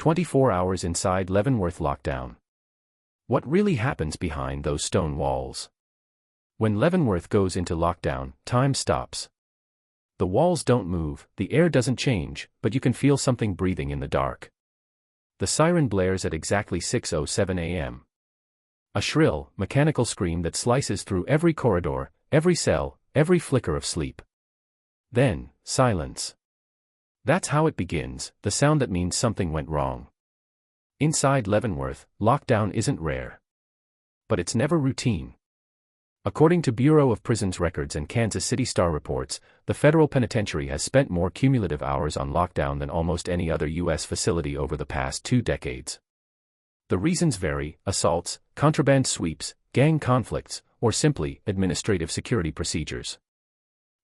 24 hours inside Leavenworth lockdown. What really happens behind those stone walls? When Leavenworth goes into lockdown, time stops. The walls don't move, the air doesn't change, but you can feel something breathing in the dark. The siren blares at exactly 6:07 a.m. A shrill, mechanical scream that slices through every corridor, every cell, every flicker of sleep. Then, silence. That's how it begins, the sound that means something went wrong. Inside Leavenworth, lockdown isn't rare. But it's never routine. According to Bureau of Prisons records and Kansas City Star reports, the federal penitentiary has spent more cumulative hours on lockdown than almost any other U.S. facility over the past 2 decades. The reasons vary: assaults, contraband sweeps, gang conflicts, or simply administrative security procedures.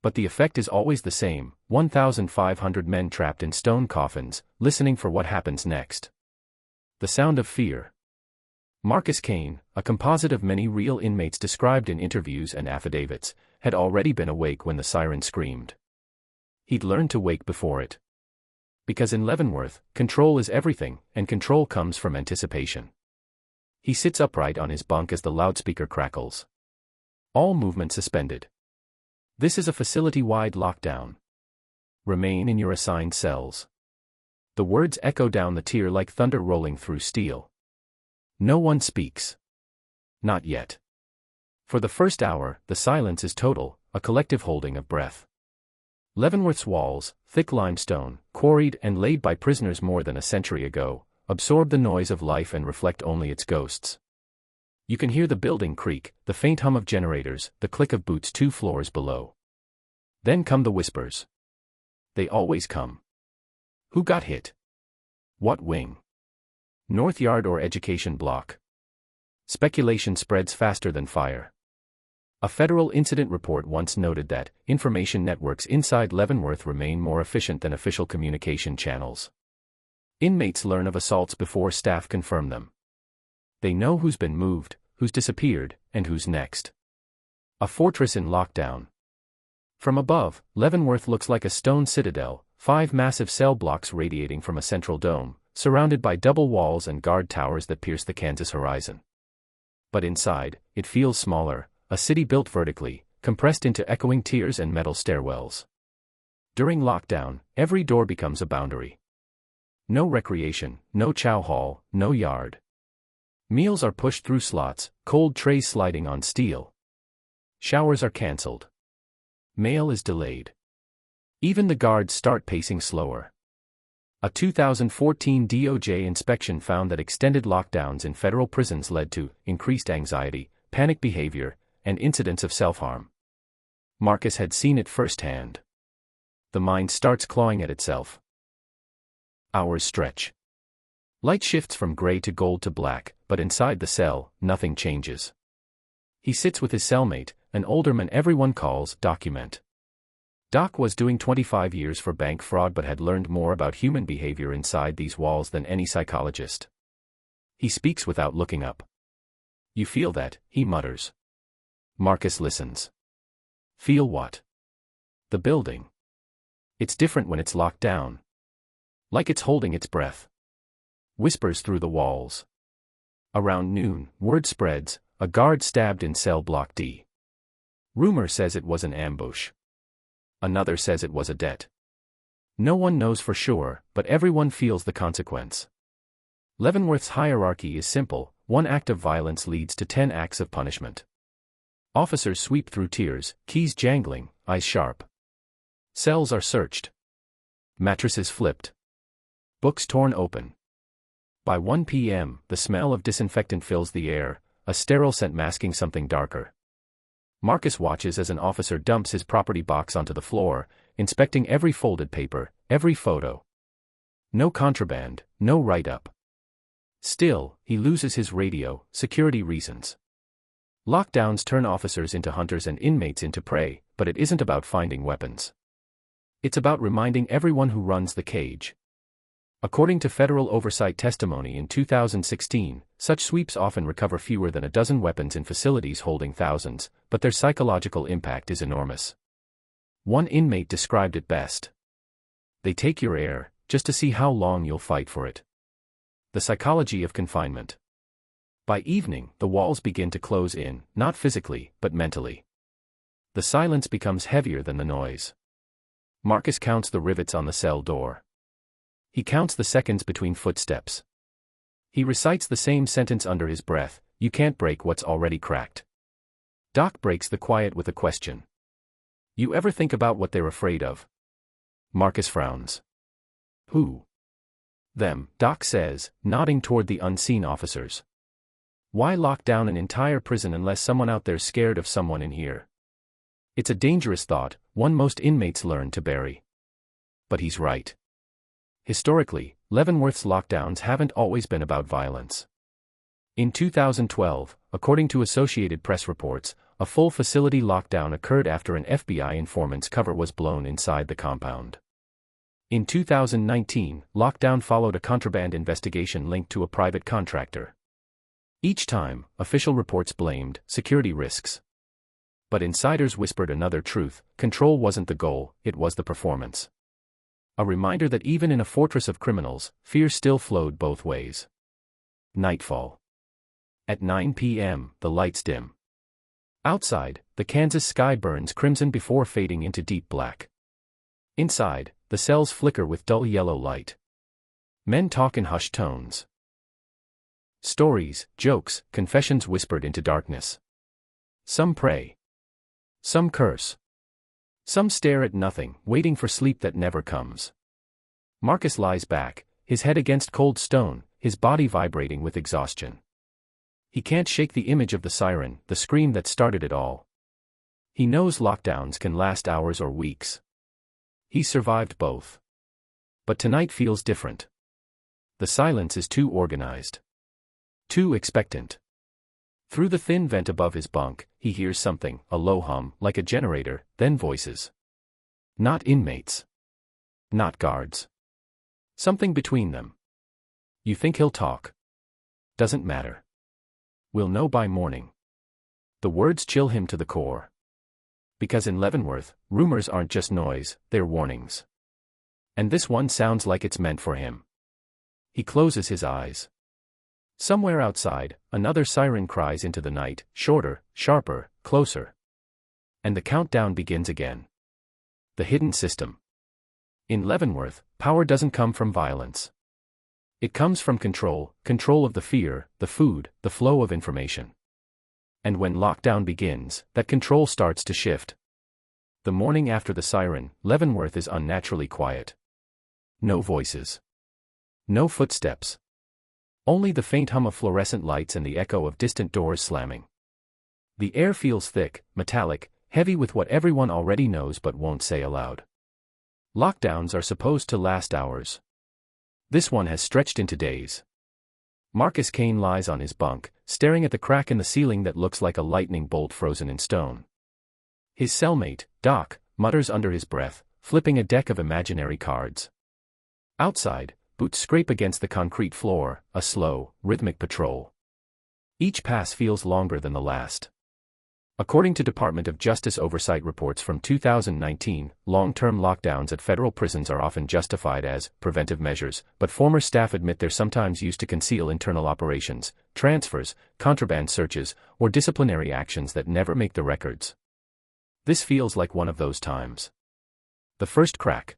But the effect is always the same: 1,500 men trapped in stone coffins, listening for what happens next. The sound of fear. Marcus Kane, a composite of many real inmates described in interviews and affidavits, had already been awake when the siren screamed. He'd learned to wake before it. Because in Leavenworth, control is everything, and control comes from anticipation. He sits upright on his bunk as the loudspeaker crackles. All movement suspended. This is a facility-wide lockdown. Remain in your assigned cells. The words echo down the tier like thunder rolling through steel. No one speaks. Not yet. For the first hour, the silence is total, a collective holding of breath. Leavenworth's walls, thick limestone, quarried and laid by prisoners more than a century ago, absorb the noise of life and reflect only its ghosts. You can hear the building creak, the faint hum of generators, the click of boots 2 floors below. Then come the whispers. They always come. Who got hit? What wing? North Yard or Education Block? Speculation spreads faster than fire. A federal incident report once noted that information networks inside Leavenworth remain more efficient than official communication channels. Inmates learn of assaults before staff confirm them. They know who's been moved, who's disappeared, and who's next. A fortress in lockdown. From above, Leavenworth looks like a stone citadel, 5 massive cell blocks radiating from a central dome, surrounded by double walls and guard towers that pierce the Kansas horizon. But inside, it feels smaller, a city built vertically, compressed into echoing tiers and metal stairwells. During lockdown, every door becomes a boundary. No recreation, no chow hall, no yard. Meals are pushed through slots, cold trays sliding on steel. Showers are cancelled. Mail is delayed. Even the guards start pacing slower. A 2014 DOJ inspection found that extended lockdowns in federal prisons led to increased anxiety, panic behavior, and incidents of self-harm. Marcus had seen it firsthand. The mind starts clawing at itself. Hours stretch. Light shifts from gray to gold to black, but inside the cell, nothing changes. He sits with his cellmate, an older man everyone calls Document. Doc was doing 25 years for bank fraud but had learned more about human behavior inside these walls than any psychologist. He speaks without looking up. "You feel that," he mutters. Marcus listens. "Feel what?" "The building. It's different when it's locked down. Like it's holding its breath." Whispers through the walls. Around noon, word spreads, a guard stabbed in cell block D. Rumor says it was an ambush. Another says it was a debt. No one knows for sure, but everyone feels the consequence. Leavenworth's hierarchy is simple: 1 act of violence leads to 10 acts of punishment. Officers sweep through tiers, keys jangling, eyes sharp. Cells are searched. Mattresses flipped. Books torn open. By 1 p.m., the smell of disinfectant fills the air, a sterile scent masking something darker. Marcus watches as an officer dumps his property box onto the floor, inspecting every folded paper, every photo. No contraband, no write-up. Still, he loses his radio, security reasons. Lockdowns turn officers into hunters and inmates into prey, but it isn't about finding weapons. It's about reminding everyone who runs the cage. According to federal oversight testimony in 2016, such sweeps often recover fewer than a dozen weapons in facilities holding thousands, but their psychological impact is enormous. One inmate described it best. "They take your air, just to see how long you'll fight for it. The psychology of confinement. By evening, the walls begin to close in, not physically, but mentally. The silence becomes heavier than the noise. Marcus counts the rivets on the cell door. He counts the seconds between footsteps. He recites the same sentence under his breath, "You can't break what's already cracked." Doc breaks the quiet with a question. "You ever think about what they're afraid of?" Marcus frowns. "Who?" "Them," Doc says, nodding toward the unseen officers. "Why lock down an entire prison unless someone out there's scared of someone in here? It's a dangerous thought, one most inmates learn to bury." But he's right. Historically, Leavenworth's lockdowns haven't always been about violence. In 2012, according to Associated Press reports, a full facility lockdown occurred after an FBI informant's cover was blown inside the compound. In 2019, lockdown followed a contraband investigation linked to a private contractor. Each time, official reports blamed security risks. But insiders whispered another truth: control wasn't the goal, it was the performance. A reminder that even in a fortress of criminals, fear still flowed both ways. Nightfall. At 9 p.m., the lights dim. Outside, the Kansas sky burns crimson before fading into deep black. Inside, the cells flicker with dull yellow light. Men talk in hushed tones. Stories, jokes, confessions whispered into darkness. Some pray. Some curse. Some stare at nothing, waiting for sleep that never comes. Marcus lies back, his head against cold stone, his body vibrating with exhaustion. He can't shake the image of the siren, the scream that started it all. He knows lockdowns can last hours or weeks. He's survived both. But tonight feels different. The silence is too organized. Too expectant. Through the thin vent above his bunk, he hears something, a low hum, like a generator, then voices. Not inmates. Not guards. Something between them. You think he'll talk? Doesn't matter. We'll know by morning. The words chill him to the core. Because in Leavenworth, rumors aren't just noise, they're warnings. And this one sounds like it's meant for him. He closes his eyes. Somewhere outside, another siren cries into the night, shorter, sharper, closer. And the countdown begins again. The hidden system. In Leavenworth, power doesn't come from violence. It comes from control, control of the fear, the food, the flow of information. And when lockdown begins, that control starts to shift. The morning after the siren, Leavenworth is unnaturally quiet. No voices. No footsteps. Only the faint hum of fluorescent lights and the echo of distant doors slamming. The air feels thick, metallic, heavy with what everyone already knows but won't say aloud. Lockdowns are supposed to last hours. This one has stretched into days. Marcus Kane lies on his bunk, staring at the crack in the ceiling that looks like a lightning bolt frozen in stone. His cellmate, Doc, mutters under his breath, flipping a deck of imaginary cards. Outside, boots scrape against the concrete floor, a slow, rhythmic patrol. Each pass feels longer than the last. According to Department of Justice oversight reports from 2019, long-term lockdowns at federal prisons are often justified as preventive measures, but former staff admit they're sometimes used to conceal internal operations, transfers, contraband searches, or disciplinary actions that never make the records. This feels like one of those times. The first crack.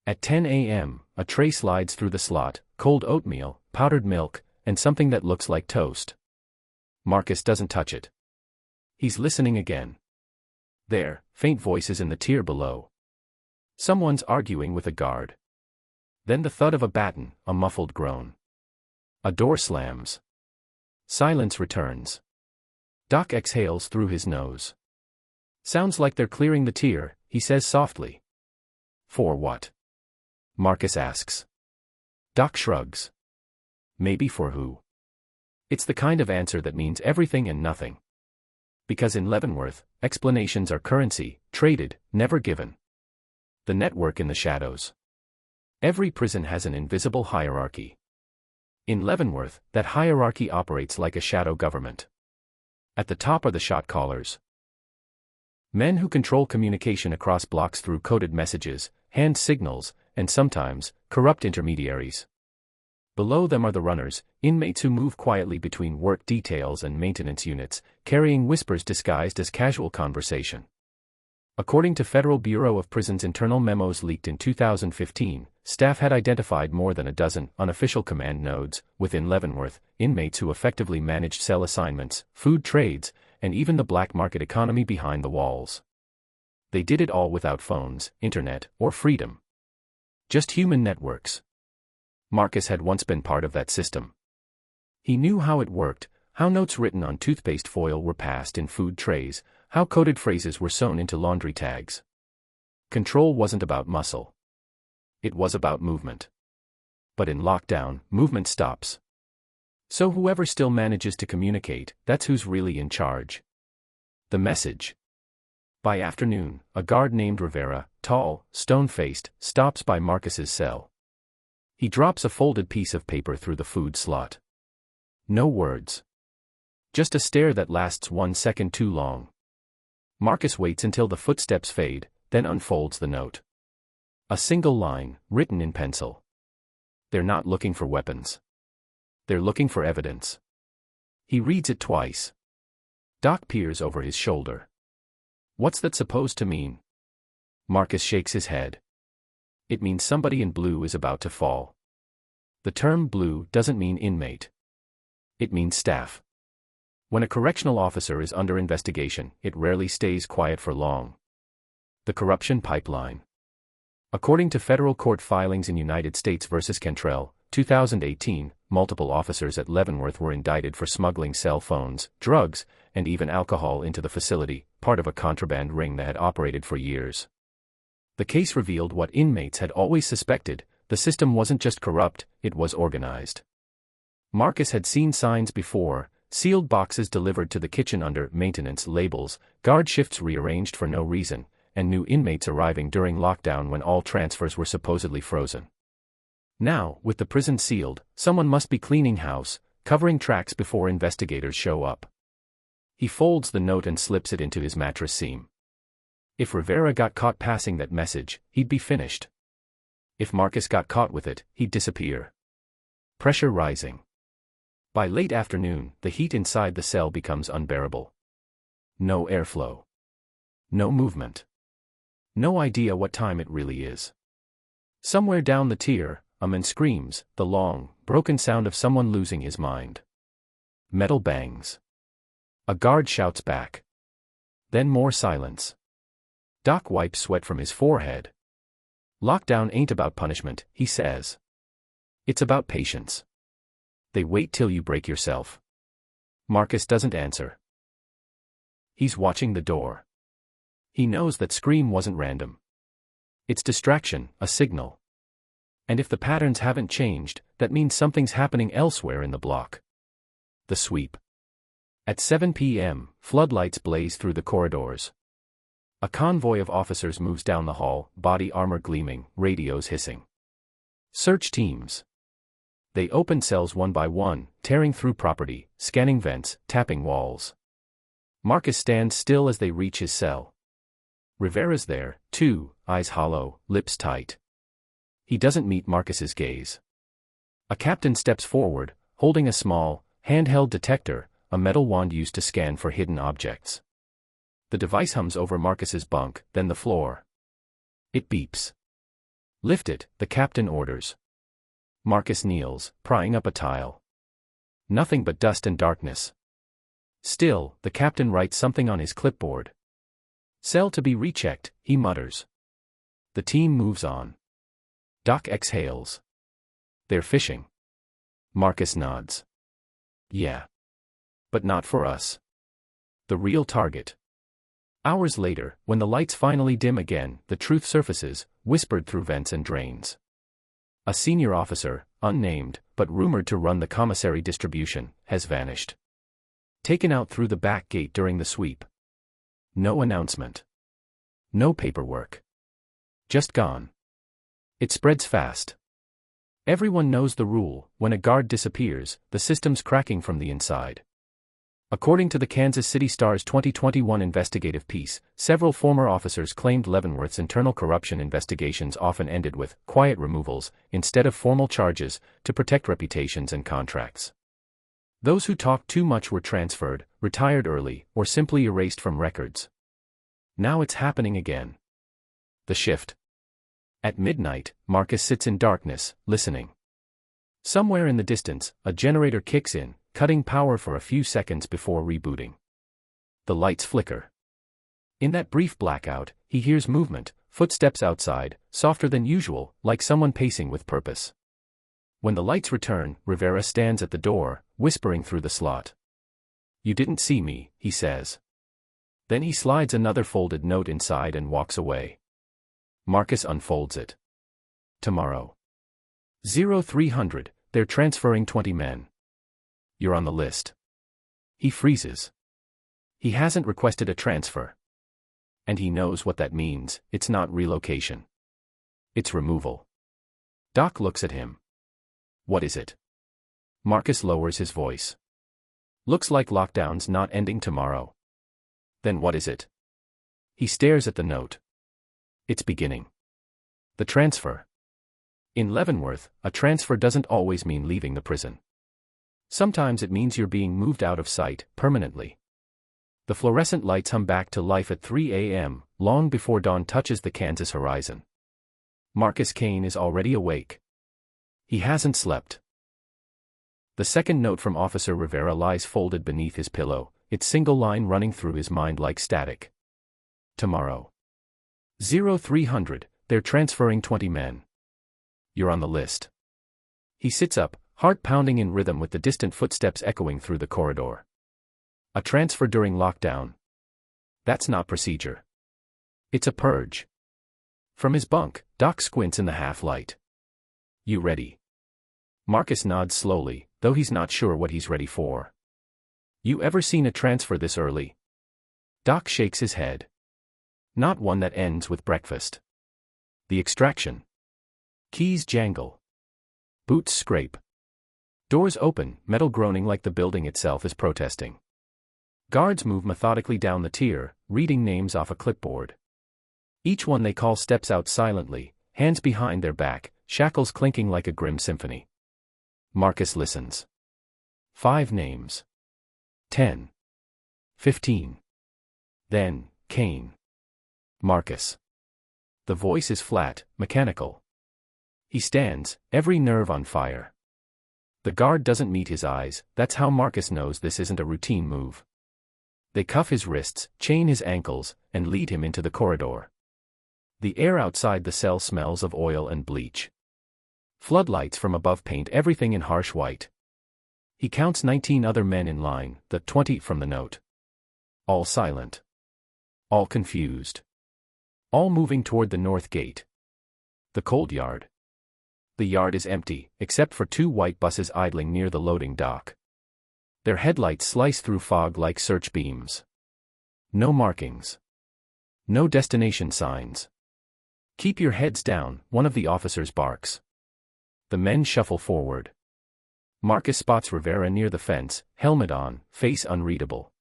At 10 a.m., a tray slides through the slot, cold oatmeal, powdered milk, and something that looks like toast. Marcus doesn't touch it. He's listening again. There, faint voices in the tier below. Someone's arguing with a guard. Then the thud of a baton, a muffled groan. A door slams. Silence returns. Doc exhales through his nose. Sounds like they're clearing the tier, he says softly. For what? Marcus asks. Doc shrugs. Maybe for who? It's the kind of answer that means everything and nothing. Because in Leavenworth, explanations are currency, traded, never given. The network in the shadows. Every prison has an invisible hierarchy. In Leavenworth, that hierarchy operates like a shadow government. At the top are the shot callers. Men who control communication across blocks through coded messages, hand signals, and sometimes, corrupt intermediaries. Below them are the runners, inmates who move quietly between work details and maintenance units, carrying whispers disguised as casual conversation. According to Federal Bureau of Prisons internal memos leaked in 2015, staff had identified more than a dozen unofficial command nodes within Leavenworth, inmates who effectively managed cell assignments, food trades, and even the black market economy behind the walls. They did it all without phones, internet, or freedom. Just human networks. Marcus had once been part of that system. He knew how it worked, how notes written on toothpaste foil were passed in food trays, how coded phrases were sewn into laundry tags. Control wasn't about muscle. It was about movement. But in lockdown, movement stops. So whoever still manages to communicate, that's who's really in charge. The message. By afternoon, a guard named Rivera, tall, stone-faced, stops by Marcus's cell. He drops a folded piece of paper through the food slot. No words. Just a stare that lasts 1 second too long. Marcus waits until the footsteps fade, then unfolds the note. A single line, written in pencil. They're not looking for weapons. They're looking for evidence. He reads it twice. Doc peers over his shoulder. What's that supposed to mean? Marcus shakes his head. It means somebody in blue is about to fall. The term blue doesn't mean inmate. It means staff. When a correctional officer is under investigation, it rarely stays quiet for long. The corruption pipeline. According to federal court filings in United States v. Cantrell, 2018, multiple officers at Leavenworth were indicted for smuggling cell phones, drugs, and even alcohol into the facility, part of a contraband ring that had operated for years. The case revealed what inmates had always suspected: the system wasn't just corrupt, it was organized. Marcus had seen signs before: sealed boxes delivered to the kitchen under maintenance labels, guard shifts rearranged for no reason, and new inmates arriving during lockdown when all transfers were supposedly frozen. Now, with the prison sealed, someone must be cleaning house, covering tracks before investigators show up. He folds the note and slips it into his mattress seam. If Rivera got caught passing that message, he'd be finished. If Marcus got caught with it, he'd disappear. Pressure rising. By late afternoon, the heat inside the cell becomes unbearable. No airflow. No movement. No idea what time it really is. Somewhere down the tier, a man screams, the long, broken sound of someone losing his mind. Metal bangs. A guard shouts back. Then more silence. Doc wipes sweat from his forehead. Lockdown ain't about punishment, he says. It's about patience. They wait till you break yourself. Marcus doesn't answer. He's watching the door. He knows that scream wasn't random. It's distraction, a signal. And if the patterns haven't changed, that means something's happening elsewhere in the block. The sweep. At 7 p.m., floodlights blaze through the corridors. A convoy of officers moves down the hall, body armor gleaming, radios hissing. Search teams. They open cells one by one, tearing through property, scanning vents, tapping walls. Marcus stands still as they reach his cell. Rivera's there, too, eyes hollow, lips tight. He doesn't meet Marcus's gaze. A captain steps forward, holding a small, handheld detector, a metal wand used to scan for hidden objects. The device hums over Marcus's bunk, then the floor. It beeps. Lift it, the captain orders. Marcus kneels, prying up a tile. Nothing but dust and darkness. Still, the captain writes something on his clipboard. Cell to be rechecked, he mutters. The team moves on. Doc exhales. They're fishing. Marcus nods. Yeah. But not for us. The real target. Hours later, when the lights finally dim again, the truth surfaces, whispered through vents and drains. A senior officer, unnamed, but rumored to run the commissary distribution, has vanished. Taken out through the back gate during the sweep. No announcement. No paperwork. Just gone. It spreads fast. Everyone knows the rule: when a guard disappears, the system's cracking from the inside. According to the Kansas City Star's 2021 investigative piece, several former officers claimed Leavenworth's internal corruption investigations often ended with quiet removals instead of formal charges to protect reputations and contracts. Those who talked too much were transferred, retired early, or simply erased from records. Now it's happening again. The shift. At midnight, Marcus sits in darkness, listening. Somewhere in the distance, a generator kicks in, cutting power for a few seconds before rebooting. The lights flicker. In that brief blackout, he hears movement, footsteps outside, softer than usual, like someone pacing with purpose. When the lights return, Rivera stands at the door, whispering through the slot. "You didn't see me," he says. Then he slides another folded note inside and walks away. Marcus unfolds it. Tomorrow. 0300, they're transferring 20 men. You're on the list. He freezes. He hasn't requested a transfer. And he knows what that means. It's not relocation. It's removal. Doc looks at him. What is it? Marcus lowers his voice. Looks like lockdown's not ending tomorrow. Then what is it? He stares at the note. It's beginning. The transfer. In Leavenworth, a transfer doesn't always mean leaving the prison. Sometimes it means you're being moved out of sight, permanently. The fluorescent lights hum back to life at 3 a.m., long before dawn touches the Kansas horizon. Marcus Kane is already awake. He hasn't slept. The second note from Officer Rivera lies folded beneath his pillow, its single line running through his mind like static. Tomorrow. 0300, they're transferring 20 men. You're on the list. He sits up, heart pounding in rhythm with the distant footsteps echoing through the corridor. A transfer during lockdown. That's not procedure. It's a purge. From his bunk, Doc squints in the half-light. You ready? Marcus nods slowly, though he's not sure what he's ready for. You ever seen a transfer this early? Doc shakes his head. Not one that ends with breakfast. The extraction. Keys jangle. Boots scrape. Doors open, metal groaning like the building itself is protesting. Guards move methodically down the tier, reading names off a clipboard. Each one they call steps out silently, hands behind their back, shackles clinking like a grim symphony. Marcus listens. 5 names. 10. 15. Then, Kane. Marcus. The voice is flat, mechanical. He stands, every nerve on fire. The guard doesn't meet his eyes, that's how Marcus knows this isn't a routine move. They cuff his wrists, chain his ankles, and lead him into the corridor. The air outside the cell smells of oil and bleach. Floodlights from above paint everything in harsh white. He counts 19 other men in line, the 20 from the note. All silent. All confused. All moving toward the north gate. The cold yard. The yard is empty, except for 2 white buses idling near the loading dock. Their headlights slice through fog like search beams. No markings. No destination signs. Keep your heads down, one of the officers barks. The men shuffle forward. Marcus spots Rivera near the fence, helmet on, face unreadable.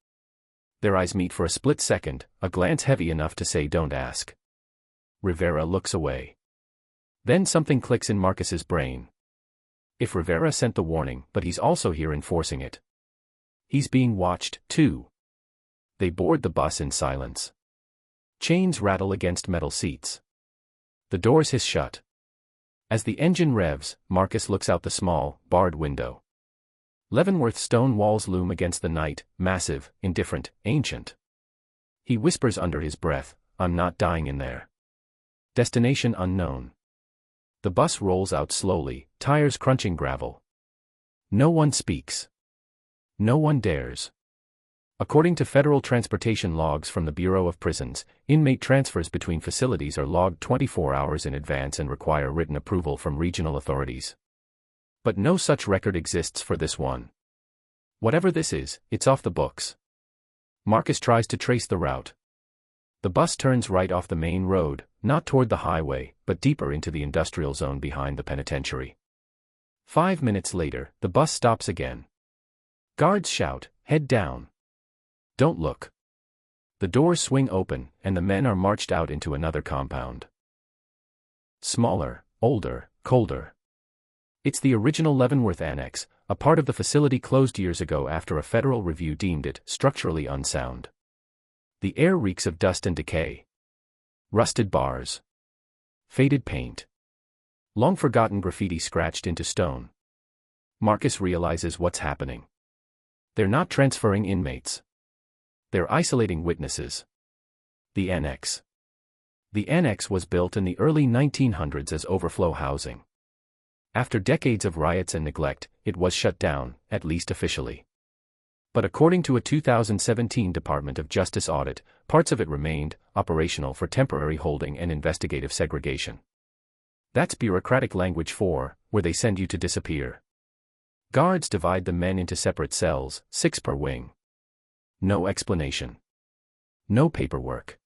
Their eyes meet for a split second, a glance heavy enough to say don't ask. Rivera looks away. Then something clicks in Marcus's brain. If Rivera sent the warning, but he's also here enforcing it. He's being watched, too. They board the bus in silence. Chains rattle against metal seats. The doors hiss shut. As the engine revs, Marcus looks out the small, barred window. Leavenworth's stone walls loom against the night, massive, indifferent, ancient. He whispers under his breath, I'm not dying in there. Destination unknown. The bus rolls out slowly, tires crunching gravel. No one speaks. No one dares. According to federal transportation logs from the Bureau of Prisons, inmate transfers between facilities are logged 24 hours in advance and require written approval from regional authorities. But no such record exists for this one. Whatever this is, it's off the books. Marcus tries to trace the route. The bus turns right off the main road, not toward the highway, but deeper into the industrial zone behind the penitentiary. 5 minutes later, the bus stops again. Guards shout, head down. Don't look. The doors swing open, and the men are marched out into another compound. Smaller, older, colder. It's the original Leavenworth Annex, a part of the facility closed years ago after a federal review deemed it structurally unsound. The air reeks of dust and decay. Rusted bars. Faded paint. Long-forgotten graffiti scratched into stone. Marcus realizes what's happening. They're not transferring inmates. They're isolating witnesses. The annex. The annex was built in the early 1900s as overflow housing. After decades of riots and neglect, it was shut down, at least officially. But according to a 2017 Department of Justice audit, parts of it remained operational for temporary holding and investigative segregation. That's bureaucratic language for where they send you to disappear. Guards divide the men into separate cells, 6 per wing. No explanation. No paperwork.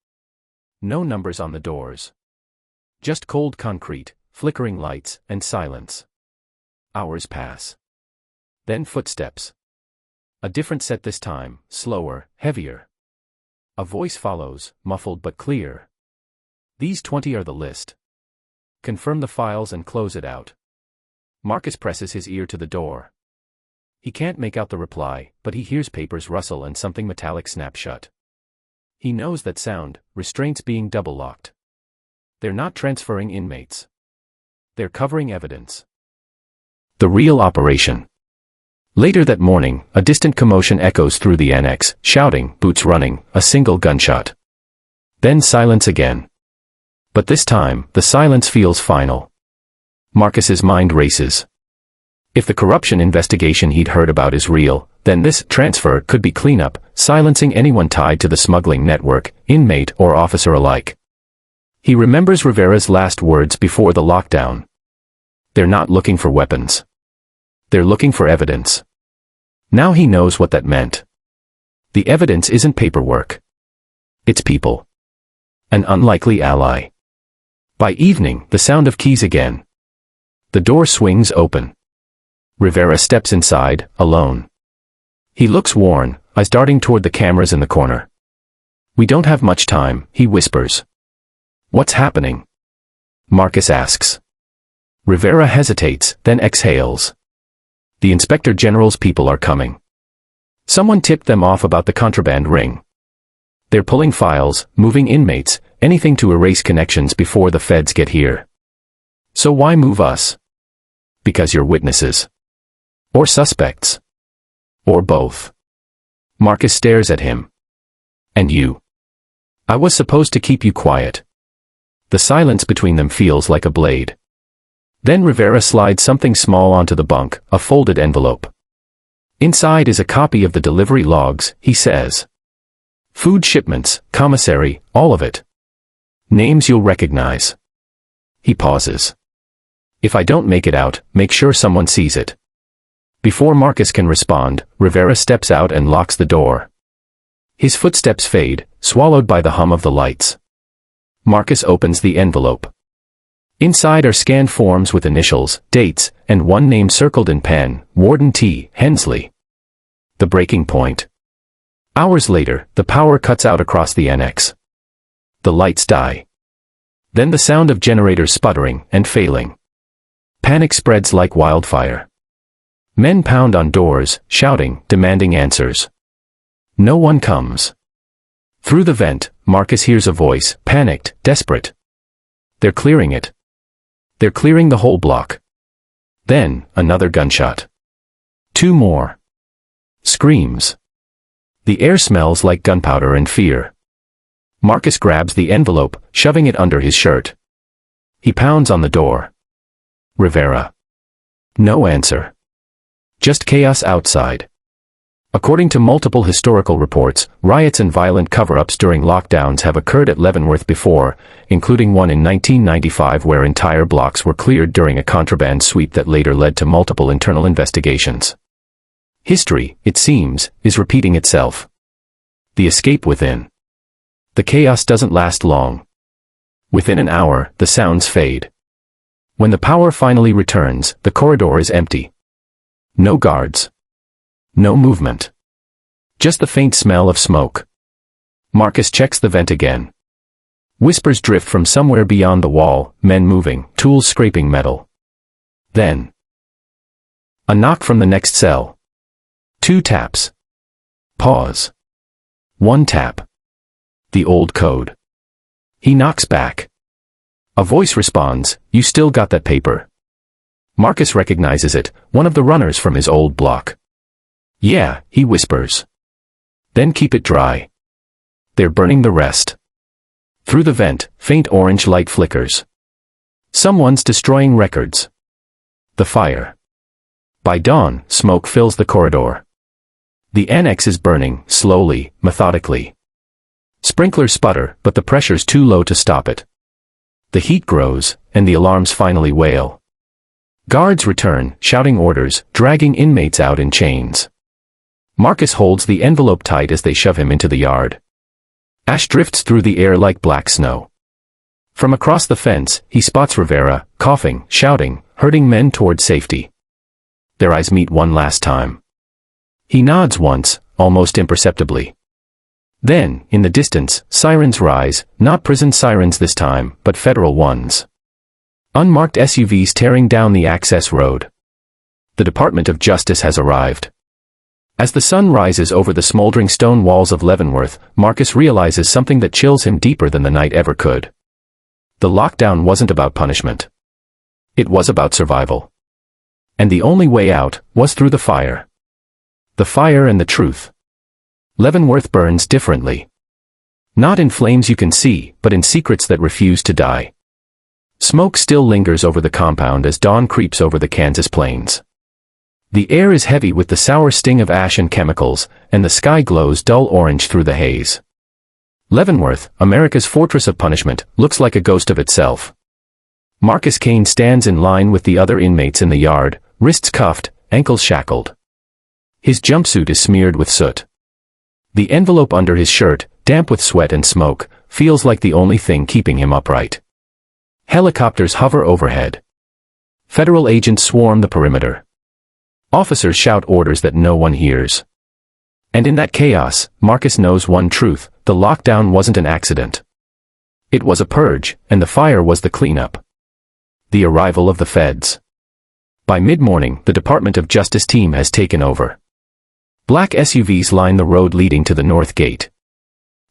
No numbers on the doors. Just cold concrete, flickering lights, and silence. Hours pass. Then footsteps. A different set this time, slower, heavier. A voice follows, muffled but clear. These 20 are the list. Confirm the files and close it out. Marcus presses his ear to the door. He can't make out the reply, but he hears papers rustle and something metallic snap shut. He knows that sound, restraints being double-locked. They're not transferring inmates. They're covering evidence. The real operation. Later that morning, a distant commotion echoes through the annex, shouting, boots running, a single gunshot. Then silence again. But this time, the silence feels final. Marcus's mind races. If the corruption investigation he'd heard about is real, then this transfer could be cleanup, silencing anyone tied to the smuggling network, inmate or officer alike. He remembers Rivera's last words before the lockdown. They're not looking for weapons. They're looking for evidence. Now he knows what that meant. The evidence isn't paperwork. It's people. An unlikely ally. By evening, the sound of keys again. The door swings open. Rivera steps inside, alone. He looks worn, eyes darting toward the cameras in the corner. We don't have much time, he whispers. What's happening? Marcus asks. Rivera hesitates, then exhales. The Inspector General's people are coming. Someone tipped them off about the contraband ring. They're pulling files, moving inmates, anything to erase connections before the feds get here. So why move us? Because you're witnesses. Or suspects. Or both. Marcus stares at him. And you? I was supposed to keep you quiet. The silence between them feels like a blade. Then Rivera slides something small onto the bunk, a folded envelope. Inside is a copy of the delivery logs, he says. Food shipments, commissary, all of it. Names you'll recognize. He pauses. If I don't make it out, make sure someone sees it. Before Marcus can respond, Rivera steps out and locks the door. His footsteps fade, swallowed by the hum of the lights. Marcus opens the envelope. Inside are scanned forms with initials, dates, and one name circled in pen, Warden T. Hensley. The breaking point. Hours later, the power cuts out across the annex. The lights die. Then the sound of generators sputtering and failing. Panic spreads like wildfire. Men pound on doors, shouting, demanding answers. No one comes. Through the vent, Marcus hears a voice, panicked, desperate. They're clearing it. They're clearing the whole block. Then, another gunshot. 2 more. Screams. The air smells like gunpowder and fear. Marcus grabs the envelope, shoving it under his shirt. He pounds on the door. Rivera. No answer. Just chaos outside. According to multiple historical reports, riots and violent cover-ups during lockdowns have occurred at Leavenworth before, including one in 1995 where entire blocks were cleared during a contraband sweep that later led to multiple internal investigations. History, it seems, is repeating itself. The escape within. The chaos doesn't last long. Within an hour, the sounds fade. When the power finally returns, the corridor is empty. No guards. No movement. Just the faint smell of smoke. Marcus checks the vent again. Whispers drift from somewhere beyond the wall, men moving, tools scraping metal. Then, a knock from the next cell. 2 taps. Pause. 1 tap. The old code. He knocks back. A voice responds, "You still got that paper?" Marcus recognizes it, one of the runners from his old block. "Yeah," he whispers. "Then keep it dry. They're burning the rest." Through the vent, faint orange light flickers. Someone's destroying records. The fire. By dawn, smoke fills the corridor. The annex is burning, slowly, methodically. Sprinklers sputter, but the pressure's too low to stop it. The heat grows, and the alarms finally wail. Guards return, shouting orders, dragging inmates out in chains. Marcus holds the envelope tight as they shove him into the yard. Ash drifts through the air like black snow. From across the fence, he spots Rivera, coughing, shouting, herding men toward safety. Their eyes meet one last time. He nods once, almost imperceptibly. Then, in the distance, sirens rise, not prison sirens this time, but federal ones. Unmarked SUVs tearing down the access road. The Department of Justice has arrived. As the sun rises over the smoldering stone walls of Leavenworth, Marcus realizes something that chills him deeper than the night ever could. The lockdown wasn't about punishment. It was about survival. And the only way out was through the fire. The fire and the truth. Leavenworth burns differently. Not in flames you can see, but in secrets that refuse to die. Smoke still lingers over the compound as dawn creeps over the Kansas plains. The air is heavy with the sour sting of ash and chemicals, and the sky glows dull orange through the haze. Leavenworth, America's fortress of punishment, looks like a ghost of itself. Marcus Kane stands in line with the other inmates in the yard, wrists cuffed, ankles shackled. His jumpsuit is smeared with soot. The envelope under his shirt, damp with sweat and smoke, feels like the only thing keeping him upright. Helicopters hover overhead. Federal agents swarm the perimeter. Officers shout orders that no one hears. And in that chaos, Marcus knows one truth: the lockdown wasn't an accident. It was a purge, and the fire was the cleanup. The arrival of the feds. By mid-morning, the Department of Justice team has taken over. Black SUVs line the road leading to the north gate.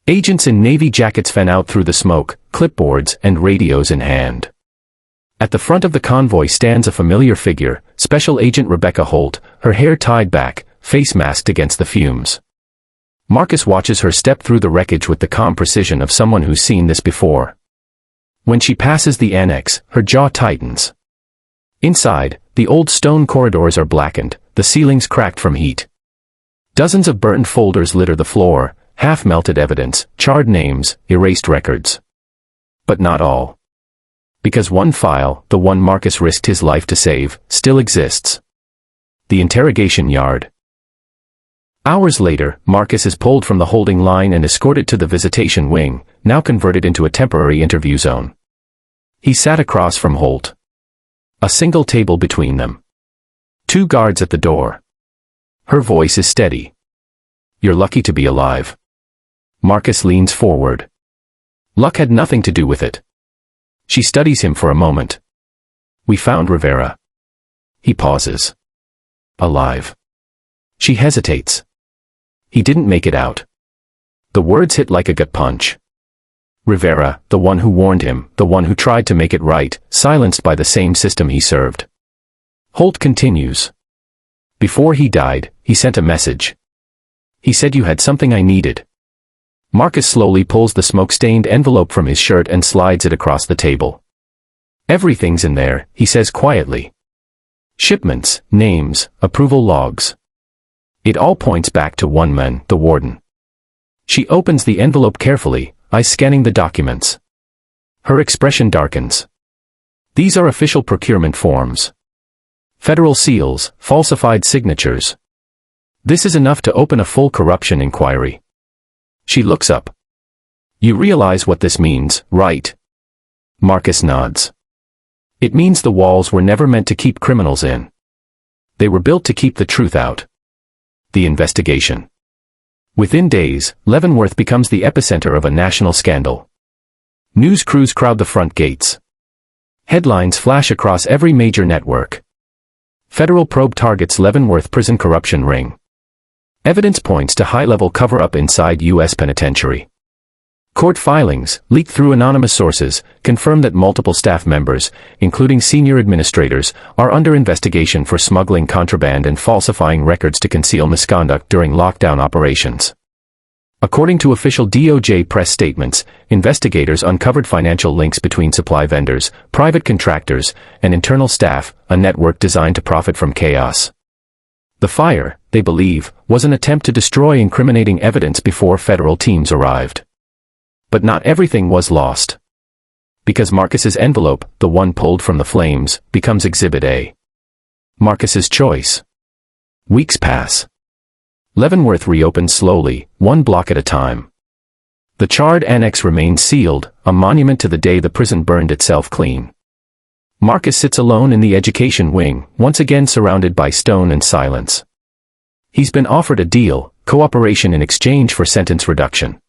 Agents in navy jackets fan out through the smoke, clipboards and radios in hand. At the front of the convoy stands a familiar figure, Special Agent Rebecca Holt, her hair tied back, face masked against the fumes. Marcus watches her step through the wreckage with the calm precision of someone who's seen this before. When she passes the annex, her jaw tightens. Inside, the old stone corridors are blackened, the ceilings cracked from heat. Dozens of burnt folders litter the floor, half-melted evidence, charred names, erased records. But not all. Because one file, the one Marcus risked his life to save, still exists. The interrogation yard. Hours later, Marcus is pulled from the holding line and escorted to the visitation wing, now converted into a temporary interview zone. He sat across from Holt. A single table between them. 2 guards at the door. Her voice is steady. "You're lucky to be alive." Marcus leans forward. Luck had nothing to do with it. She studies him for a moment. "We found Rivera." He pauses. "Alive." She hesitates. "He didn't make it out." The words hit like a gut punch. Rivera, the one who warned him, the one who tried to make it right, silenced by the same system he served. Holt continues. "Before he died, he sent a message. He said you had something I needed." Marcus slowly pulls the smoke-stained envelope from his shirt and slides it across the table. "Everything's in there," he says quietly. "Shipments, names, approval logs. It all points back to one man, the warden." She opens the envelope carefully, eyes scanning the documents. Her expression darkens. These are official procurement forms. Federal seals, falsified signatures. This is enough to open a full corruption inquiry. She looks up. "You realize what this means, right?" Marcus nods. "It means the walls were never meant to keep criminals in. They were built to keep the truth out. The investigation. Within days, Leavenworth becomes the epicenter of a national scandal. News crews crowd the front gates. Headlines flash across every major network. Federal probe targets Leavenworth prison corruption ring. Evidence points to high-level cover-up inside U.S. penitentiary. Court filings, leaked through anonymous sources, confirm that multiple staff members, including senior administrators, are under investigation for smuggling contraband and falsifying records to conceal misconduct during lockdown operations. According to official DOJ press statements, investigators uncovered financial links between supply vendors, private contractors, and internal staff, a network designed to profit from chaos. The fire, they believe, was an attempt to destroy incriminating evidence before federal teams arrived. But not everything was lost. Because Marcus's envelope, the one pulled from the flames, becomes Exhibit A. Marcus's choice. Weeks pass. Leavenworth reopens slowly, one block at a time. The charred annex remains sealed, a monument to the day the prison burned itself clean. Marcus sits alone in the education wing, once again surrounded by stone and silence. He's been offered a deal, cooperation in exchange for sentence reduction.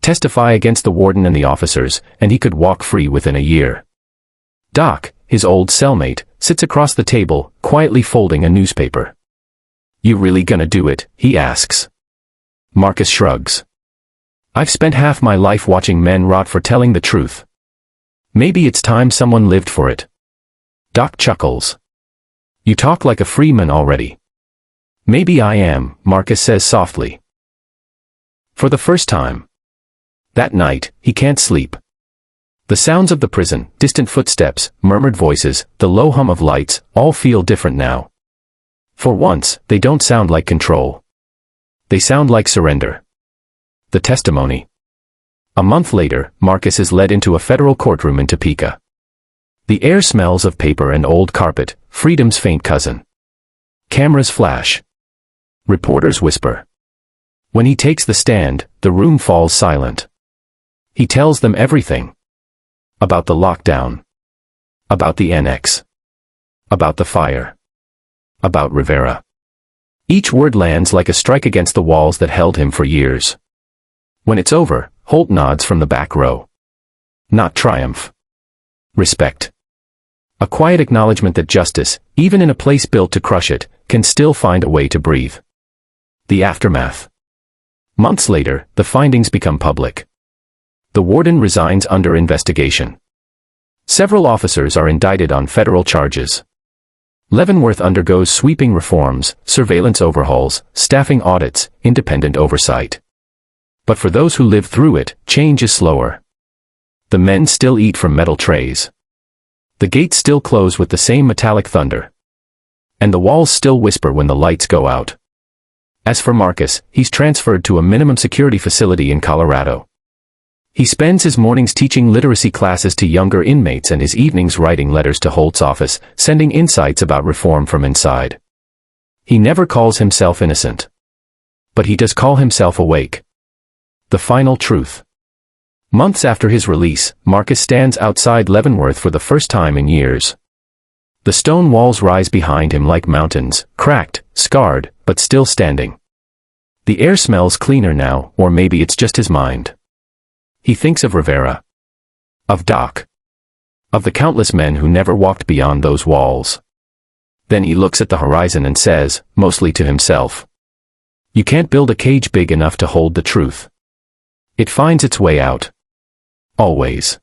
Testify against the warden and the officers, and he could walk free within a year. Doc, his old cellmate, sits across the table, quietly folding a newspaper. "You really gonna do it?" he asks. Marcus shrugs. "I've spent half my life watching men rot for telling the truth. Maybe it's time someone lived for it." Doc chuckles. "You talk like a freeman already." "Maybe I am," Marcus says softly. For the first time. That night, he can't sleep. The sounds of the prison, distant footsteps, murmured voices, the low hum of lights, all feel different now. For once, they don't sound like control. They sound like surrender. The testimony. A month later, Marcus is led into a federal courtroom in Topeka. The air smells of paper and old carpet, freedom's faint cousin. Cameras flash. Reporters whisper. When he takes the stand, the room falls silent. He tells them everything. About the lockdown. About the annex. About the fire. About Rivera. Each word lands like a strike against the walls that held him for years. When it's over, Holt nods from the back row. Not triumph. Respect. A quiet acknowledgement that justice, even in a place built to crush it, can still find a way to breathe. The aftermath. Months later, the findings become public. The warden resigns under investigation. Several officers are indicted on federal charges. Leavenworth undergoes sweeping reforms, surveillance overhauls, staffing audits, independent oversight. But for those who live through it, change is slower. The men still eat from metal trays. The gates still close with the same metallic thunder. And the walls still whisper when the lights go out. As for Marcus, he's transferred to a minimum security facility in Colorado. He spends his mornings teaching literacy classes to younger inmates and his evenings writing letters to Holt's office, sending insights about reform from inside. He never calls himself innocent. But he does call himself awake. The final truth. Months after his release, Marcus stands outside Leavenworth for the first time in years. The stone walls rise behind him like mountains, cracked, scarred, but still standing. The air smells cleaner now, or maybe it's just his mind. He thinks of Rivera. Of Doc. Of the countless men who never walked beyond those walls. Then he looks at the horizon and says, mostly to himself, "You can't build a cage big enough to hold the truth. It finds its way out. Always."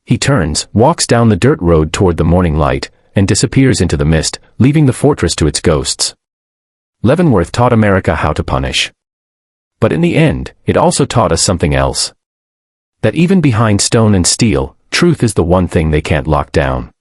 He turns, walks down the dirt road toward the morning light, and disappears into the mist, leaving the fortress to its ghosts. Leavenworth taught America how to punish. But in the end, it also taught us something else. That even behind stone and steel, truth is the one thing they can't lock down.